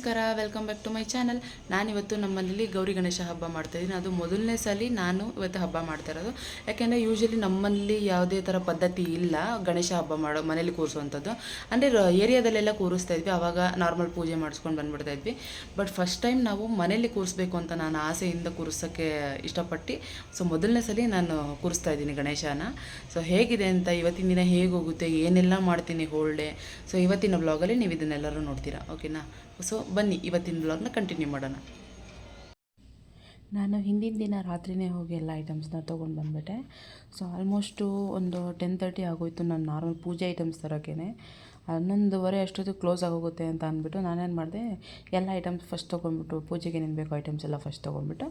ನಮಸ್ಕಾರ, welcome back to my channel. ನಾನಿವತ್ತು ನಮ್ಮ ಮನೇಲಿ ಗೌರಿ ಗಣೇಶ ಹಬ್ಬ ಮಾಡ್ತಾಯಿದ್ದೀನಿ. ಅದು ಮೊದಲನೇ ಸಲ ನಾನು ಇವತ್ತು ಹಬ್ಬ ಮಾಡ್ತಾ ಇರೋದು. ಯಾಕೆಂದರೆ ಯೂಶ್ವಲಿ ನಮ್ಮಲ್ಲಿ ಯಾವುದೇ ಥರ ಪದ್ಧತಿ ಇಲ್ಲ ಗಣೇಶ ಹಬ್ಬ ಮಾಡೋ ಮನೇಲಿ ಕೂರಿಸುವಂಥದ್ದು. ಅಂದರೆ ಏರಿಯಾದಲ್ಲೆಲ್ಲ ಕೂರಿಸ್ತಾ ಇದ್ವಿ, ಆವಾಗ ನಾರ್ಮಲ್ ಪೂಜೆ ಮಾಡಿಸ್ಕೊಂಡು ಬಂದ್ಬಿಡ್ತಾ ಇದ್ವಿ. ಬಟ್ ಫಸ್ಟ್ ಟೈಮ್ ನಾವು ಮನೇಲಿ ಕೂರಿಸ್ಬೇಕು ಅಂತ ನಾನು ಆಸೆಯಿಂದ ಕೂರಿಸೋಕ್ಕೆ ಇಷ್ಟಪಟ್ಟು ಮೊದಲನೇ ಸಲ ನಾನು ಕೂರಿಸ್ತಾ ಇದ್ದೀನಿ ಗಣೇಶನ. ಹೇಗಿದೆ ಅಂತ ಇವತ್ತಿನ ದಿನ ಹೇಗೆ ಹೋಗುತ್ತೆ, ಏನೆಲ್ಲ ಮಾಡ್ತೀನಿ ಹೋಲ್ ಡೇ, ಇವತ್ತಿನ ವ್ಲಾಗಲ್ಲಿ ನೀವು ಇದನ್ನೆಲ್ಲರೂ ನೋಡ್ತೀರಾ. ಓಕೆನಾ? ಬನ್ನಿ ಇವತ್ತಿನ ವ್ಲಾಗ್ನ ಕಂಟಿನ್ಯೂ ಮಾಡೋಣ. ನಾನು ಹಿಂದಿನ ದಿನ ರಾತ್ರಿನೇ ಹೋಗಿ ಎಲ್ಲ ಐಟಮ್ಸ್ನ ತೊಗೊಂಡು ಬಂದುಬಿಟ್ಟೆ. ಆಲ್ಮೋಸ್ಟು ಒಂದು 10:30 ಆಗೋಯಿತು ನಾನು ನಾರ್ಮಲ್ ಪೂಜೆ ಐಟಮ್ಸ್ ತರೋಕ್ಕೇ. 11:15 ಅಷ್ಟೊತ್ತಿಗೆ ಕ್ಲೋಸ್ ಆಗೋಗುತ್ತೆ ಅಂತ ಅಂದ್ಬಿಟ್ಟು ನಾನೇನು ಮಾಡಿದೆ, ಎಲ್ಲ ಐಟಮ್ಸ್ ಫಸ್ಟ್ ತೊಗೊಂಡ್ಬಿಟ್ಟು ಪೂಜೆಗೆ ಏನೇನು ಬೇಕೋ ಐಟಮ್ಸ್ ಎಲ್ಲ ಫಸ್ಟ್ ತೊಗೊಂಡ್ಬಿಟ್ಟು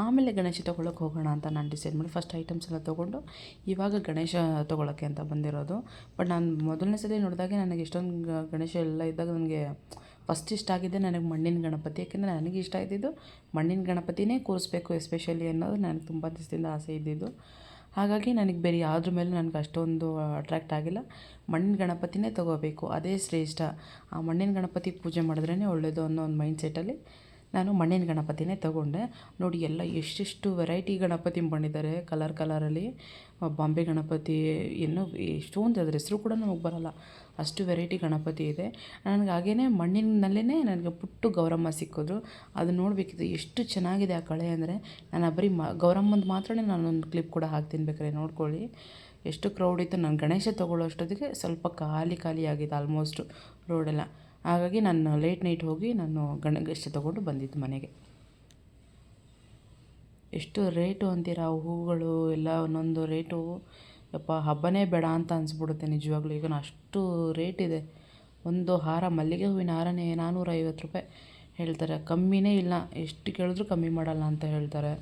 ಆಮೇಲೆ ಗಣೇಶ ತೊಗೊಳಕ್ಕೆ ಹೋಗೋಣ ಅಂತ ನಾನು ಡಿಸೈಡ್ ಮಾಡಿ ಫಸ್ಟ್ ಐಟಮ್ಸ್ ಎಲ್ಲ ತೊಗೊಂಡು ಇವಾಗ ಗಣೇಶ ತೊಗೊಳಕ್ಕೆ ಅಂತ ಬಂದಿರೋದು. ಬಟ್ ನಾನು ಮೊದಲನೇ ಸಲ ನೋಡಿದಾಗೆ ನನಗೆ ಇಷ್ಟೊಂದು ಗಣೇಶ ಎಲ್ಲ ಇದ್ದಾಗ ನನಗೆ ಫಸ್ಟ್ ಇಷ್ಟ ಆಗಿದ್ದೆ ನನಗೆ ಮಣ್ಣಿನ ಗಣಪತಿ. ಯಾಕೆಂದರೆ ನನಗೆ ಇಷ್ಟ ಇದ್ದಿದ್ದು ಮಣ್ಣಿನ ಗಣಪತಿನೇ ಕೂರಿಸ್ಬೇಕು ಎಸ್ಪೆಷಲಿ ಅನ್ನೋದು ನನಗೆ ತುಂಬ ದಿವಸದಿಂದ ಆಸೆ ಇದ್ದಿದ್ದು. ಹಾಗಾಗಿ ನನಗೆ ಬೇರೆ ಯಾವುದ್ರ ಮೇಲೆ ನನಗೆ ಅಷ್ಟೊಂದು ಅಟ್ರ್ಯಾಕ್ಟ್ ಆಗಿಲ್ಲ. ಮಣ್ಣಿನ ಗಣಪತಿನೇ ತೊಗೋಬೇಕು, ಅದೇ ಶ್ರೇಷ್ಠ, ಆ ಮಣ್ಣಿನ ಗಣಪತಿ ಪೂಜೆ ಮಾಡಿದ್ರೇ ಒಳ್ಳೆಯದು ಅನ್ನೋ ಒಂದು ಮೈಂಡ್ ಸೆಟ್ಟಲ್ಲಿ ನಾನು ಮಣ್ಣಿನ ಗಣಪತಿನೇ ತೊಗೊಂಡೆ. ನೋಡಿ ಎಲ್ಲ ಎಷ್ಟೆಷ್ಟು ವೆರೈಟಿ ಗಣಪತಿ ಮಾಡಿದ್ದಾರೆ ಕಲರಲ್ಲಿ. ಬಾಂಬೆ ಗಣಪತಿ ಏನೋ ಎಷ್ಟೊಂದು ಅದ್ರ ಹೆಸರು ಕೂಡ ನಮಗೆ ಬರೋಲ್ಲ, ಅಷ್ಟು ವೆರೈಟಿ ಗಣಪತಿ ಇದೆ. ನನಗೆ ಹಾಗೇ ಮಣ್ಣಿನಲ್ಲೇ ನನಗೆ ಪುಟ್ಟು ಗೌರಮ್ಮ ಸಿಕ್ಕಿದ್ರು. ಅದು ನೋಡಬೇಕಿತ್ತು ಎಷ್ಟು ಚೆನ್ನಾಗಿದೆ ಆ ಕಳೆ ಅಂದರೆ. ನಾನು ಬರೀ ಗೌರಮ್ಮಂದು ಮಾತ್ರ ನಾನೊಂದು ಕ್ಲಿಪ್ ಕೂಡ ಹಾಕ್ತೀನಿ, ಬೇಕಾದ್ರೆ ನೋಡ್ಕೊಳ್ಳಿ. ಎಷ್ಟು ಕ್ರೌಡ್ ಇತ್ತು. ನಾನು ಗಣೇಶ ತೊಗೊಳ್ಳೋ ಅಷ್ಟೊತ್ತಿಗೆ ಸ್ವಲ್ಪ ಖಾಲಿ ಆಗಿದೆ ಆಲ್ಮೋಸ್ಟು ರೋಡೆಲ್ಲ. ಹಾಗಾಗಿ ನಾನು ಲೇಟ್ ನೈಟ್ ಹೋಗಿ ನಾನು ಗಣೇಶ ತೊಗೊಂಡು ಬಂದಿದ್ದು ಮನೆಗೆ. ಎಷ್ಟು ರೇಟು ಅಂತೀರಾ ಹೂಗಳು ಎಲ್ಲ, ಒಂದೊಂದು ರೇಟು ಯಪ್ಪ ಹಬ್ಬನೇ ಬೇಡ ಅಂತ ಅನಿಸ್ಬಿಡುತ್ತೆ ನಿಜವಾಗ್ಲೂ. ಈಗ ಅಷ್ಟು ರೇಟ್ ಇದೆ. ಒಂದು ಹಾರ, ಮಲ್ಲಿಗೆ ಹೂವಿನ ಹಾರನೇ 450 ರೂಪಾಯಿ ಹೇಳ್ತಾರೆ, ಕಮ್ಮಿನೇ ಇಲ್ಲ. ಎಷ್ಟು ಕೇಳಿದ್ರು ಕಮ್ಮಿ ಮಾಡಲ್ಲ ಅಂತ ಹೇಳ್ತಾರೆ.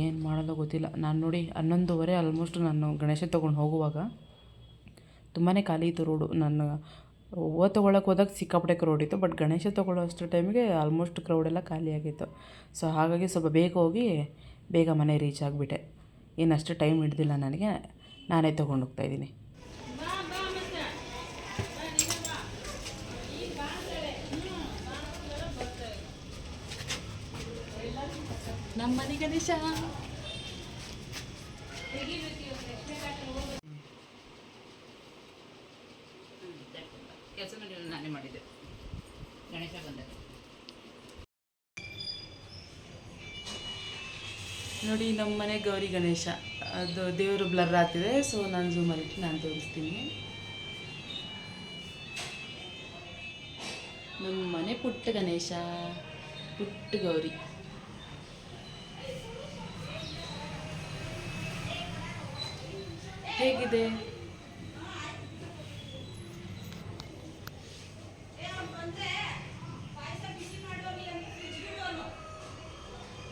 ಏನು ಮಾಡೋದು ಗೊತ್ತಿಲ್ಲ. ನಾನು ನೋಡಿ 11:15 ಆಲ್ಮೋಸ್ಟ್ ನಾನು ಗಣೇಶ ತೊಗೊಂಡು ಹೋಗುವಾಗ ತುಂಬಾ ಖಾಲಿ ಇತ್ತು ರೋಡು. ನಾನು ಹೂವು ತೊಗೊಳಕ್ಕೆ ಹೋದಾಗ ಸಿಕ್ಕಾಪಟ್ಟೆ ಕ್ರೌಡ್ ಇತ್ತು. ಬಟ್ ಗಣೇಶ ತೊಗೊಳ್ಳೋ ಅಷ್ಟು ಟೈಮಿಗೆ ಆಲ್ಮೋಸ್ಟ್ ಕ್ರೌಡೆಲ್ಲ ಖಾಲಿಯಾಗಿತ್ತು. ಹಾಗಾಗಿ ಸ್ವಲ್ಪ ಬೇಗ ಹೋಗಿ ಬೇಗ ಮನೆ ರೀಚ್ ಆಗಿಬಿಟ್ಟೆ. ಏನಷ್ಟು ಟೈಮ್ ಹಿಡ್ದಿಲ್ಲ ನನಗೆ, ನಾನೇ ತೊಗೊಂಡು ಹೋಗ್ತಾಯಿದ್ದೀನಿ. ನಮ್ಮ ಮನೆ ಗಣೇಶ ಕೆಲಸ ನಾನೇ ಮಾಡಿದ್ದೆ. ಗಣೇಶ ಬಂದ ನೋಡಿ, ನಮ್ಮ ಮನೆ ಗೌರಿ ಗಣೇಶ. ಅದು ದೇವರು ಬ್ಲರ್ ಆಗ್ತಿದೆ, ನಾನು ಝೂಮಲ್ಲಿ ನಾನು ತೋರಿಸ್ತೀನಿ. ನಮ್ಮ ಮನೆ ಪುಟ್ಟ ಗಣೇಶ, ಪುಟ್ಟ ಗೌರಿ. ಹೇಗಿದೆ?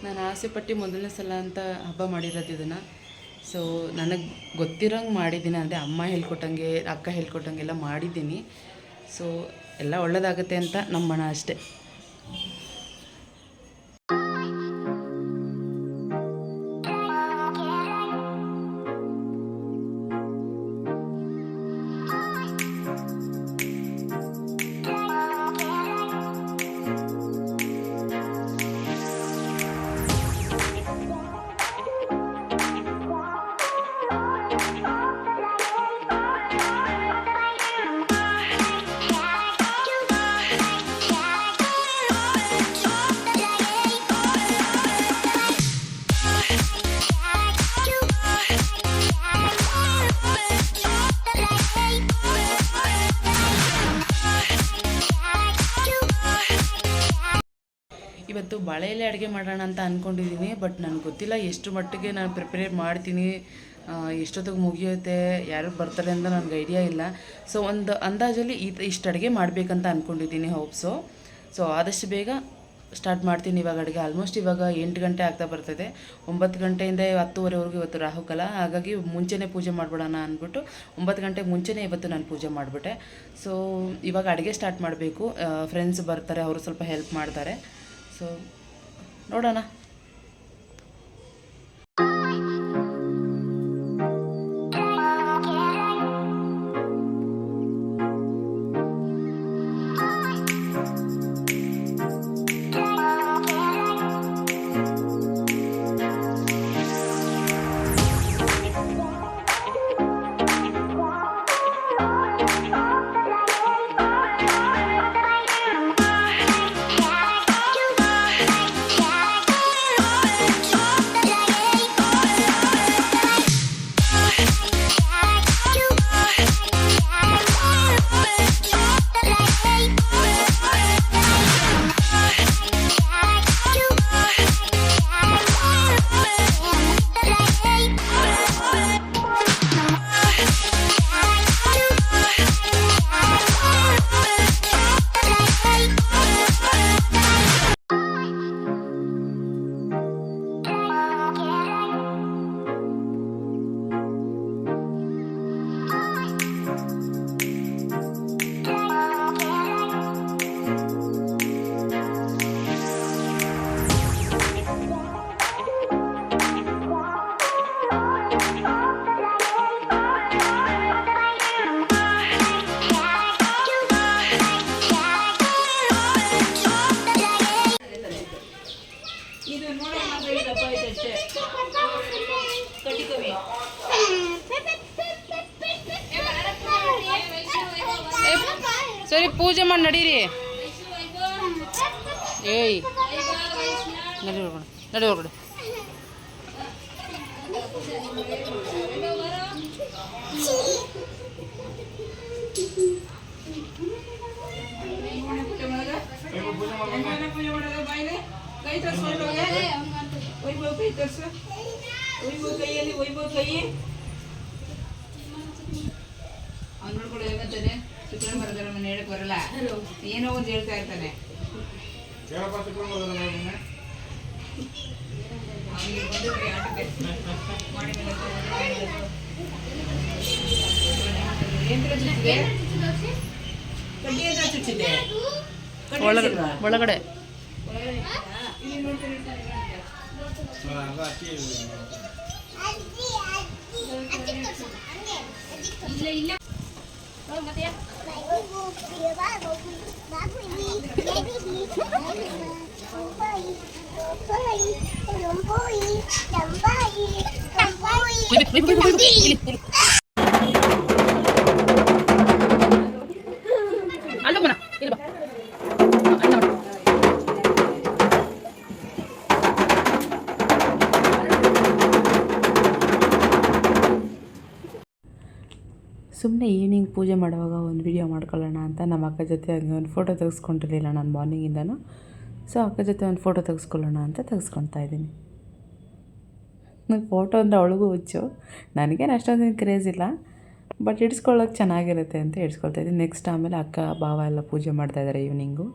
ನಾನು ಆಸೆ ಪಟ್ಟು ಮೊದಲನೇ ಸಲ ಅಂತ ಹಬ್ಬ ಮಾಡಿರೋದು ಇದನ್ನು. ನನಗೆ ಗೊತ್ತಿರೋಂಗೆ ಮಾಡಿದ್ದೀನಿ. ಅಂದರೆ ಅಮ್ಮ ಹೇಳ್ಕೊಟ್ಟಂಗೆ, ಅಕ್ಕ ಹೇಳ್ಕೊಟ್ಟಂಗೆಲ್ಲ ಮಾಡಿದ್ದೀನಿ. ಎಲ್ಲ ಒಳ್ಳೆಯದಾಗುತ್ತೆ ಅಂತ ನಂಬೋಣ ಅಷ್ಟೇ. ಇವತ್ತು ಬಾಳೆ ಎಲೆ ಅಡುಗೆ ಮಾಡೋಣ ಅಂತ ಅಂದ್ಕೊಂಡಿದ್ದೀನಿ. ಬಟ್ ನನಗೆ ಗೊತ್ತಿಲ್ಲ ಎಷ್ಟು ಮಟ್ಟಿಗೆ ನಾನು ಪ್ರಿಪೇರ್ ಮಾಡ್ತೀನಿ, ಎಷ್ಟೊತ್ತಿಗೆ ಮುಗಿಯುತ್ತೆ, ಯಾರು ಬರ್ತಾರೆ ಅಂತ ನನಗೆ ಐಡಿಯಾ ಇಲ್ಲ. ಒಂದು ಅಂದಾಜಲ್ಲಿ ಇಷ್ಟು ಅಡುಗೆ ಮಾಡಬೇಕಂತ ಅಂದ್ಕೊಂಡಿದ್ದೀನಿ. ಆದಷ್ಟು ಬೇಗ ಸ್ಟಾರ್ಟ್ ಮಾಡ್ತೀನಿ ಇವಾಗ ಅಡುಗೆ. ಆಲ್ಮೋಸ್ಟ್ ಇವಾಗ 8 ಗಂಟೆ ಆಗ್ತಾ ಬರ್ತದೆ. 9 ಗಂಟೆಯಿಂದ 10:30ವರೆಗೂ ಇವತ್ತು ರಾಹುಕಾಲ. ಹಾಗಾಗಿ ಮುಂಚೆನೇ ಪೂಜೆ ಮಾಡಿಬಿಡೋಣ ಅಂದ್ಬಿಟ್ಟು 9 ಗಂಟೆಗೆ ಮುಂಚೆನೇ ಇವತ್ತು ನಾನು ಪೂಜೆ ಮಾಡಿಬಿಟ್ಟೆ. ಇವಾಗ ಅಡುಗೆ ಸ್ಟಾರ್ಟ್ ಮಾಡಬೇಕು. ಫ್ರೆಂಡ್ಸ್ ಬರ್ತಾರೆ, ಅವರು ಸ್ವಲ್ಪ ಹೆಲ್ಪ್ ಮಾಡ್ತಾರೆ. ನೋಡೋಣ. ಸರಿ ಪೂಜೆ ಮಾಡಿ ನಡೀರಿ. ಏಯ್ ನಡಿ ಹೊರಗಡೆ, ನಡಿ ಹೊರಗಡೆ. ಕೈ ತರ್ಸು, ವೈಭವ್ ಕೈ ತರ್ಸು, ವೈಭವ್ ಕೈಯಲ್ಲಿ ವೈಭವ್ ಕೈ ಅವ್ನು ನೋಡ್ಕೊಂಡು ಹೇಳ್ತಾನೆ. ಶುಕ್ರವಾರ ಬರೋದಲ್ಲ ಮನೆ ಹೇಳಕ್ ಬರಲ್ಲ, ಏನೋ ಒಂದು ಹೇಳ್ತಾ ಇರ್ತಾನೆ. ಅವನಿಗೆ ಬಂದಿದ್ರೆ ಆಟಕ್ಕೆ ಮಾಡಿ ಕಡ್ಡಿ ಅಂತ ಚುಚ್ಚಿದೆ ಒಳಗಡೆ. ಸುಮ್ಮನೆ ಈವ್ನಿಂಗ್ ಪೂಜೆ ಮಾಡುವಾಗ ಒಂದು ವಿಡಿಯೋ ಮಾಡ್ಕೊಳ್ಳೋಣ ಅಂತ ನಮ್ಮ ಅಕ್ಕ ಜೊತೆ ಒಂದು ಫೋಟೋ ತೆಗೆಸ್ಕೊಂಡಿರಲಿಲ್ಲ ನಾನು ಮಾರ್ನಿಂಗಿಂದನೂ. ಸೊ ಅಕ್ಕ ಜೊತೆ ಒಂದು ಫೋಟೋ ತೆಗೆಸ್ಕೊಳ್ಳೋಣ ಅಂತ ತೆಗೆಸ್ಕೊತಾ ಇದ್ದೀನಿ. ನಂಗೆ ಫೋಟೋ ಅಂದರೆ ಅವಳಿಗೂ ಹುಚ್ಚು, ನನಗೇನು ಅಷ್ಟೊಂದೇನು ಕ್ರೇಜ್ ಇಲ್ಲ, ಬಟ್ ಇಡ್ಸ್ಕೊಳ್ಳೋಕೆ ಚೆನ್ನಾಗಿರುತ್ತೆ ಅಂತ ಇಡ್ಸ್ಕೊಳ್ತಾ ಇದ್ದೀನಿ. ನೆಕ್ಸ್ಟ್ ಆಮೇಲೆ ಅಕ್ಕ ಭಾವ ಎಲ್ಲ ಪೂಜೆ ಮಾಡ್ತಾಯಿದ್ದಾರೆ evening.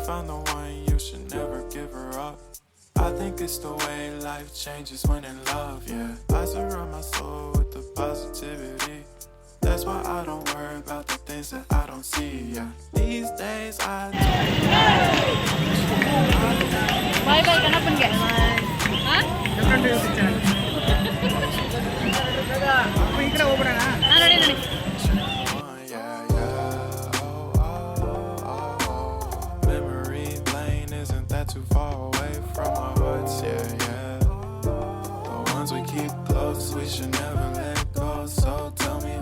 found the one, you should never give her up. I think it's the way life changes when in love, yeah. I surround my soul with the positivity. That's why I don't worry about the things that I don't see, yeah. These days I ಬಾಯ್ ಬಾಯ್ ಕಣಪ್ಪನ್ಗೆ ನೋಡಿ ನೋಡಿ yeah, yeah. Memory lane, isn't that too far away from our hearts? Yeah, yeah. The ones we keep close, we should never let go. So tell me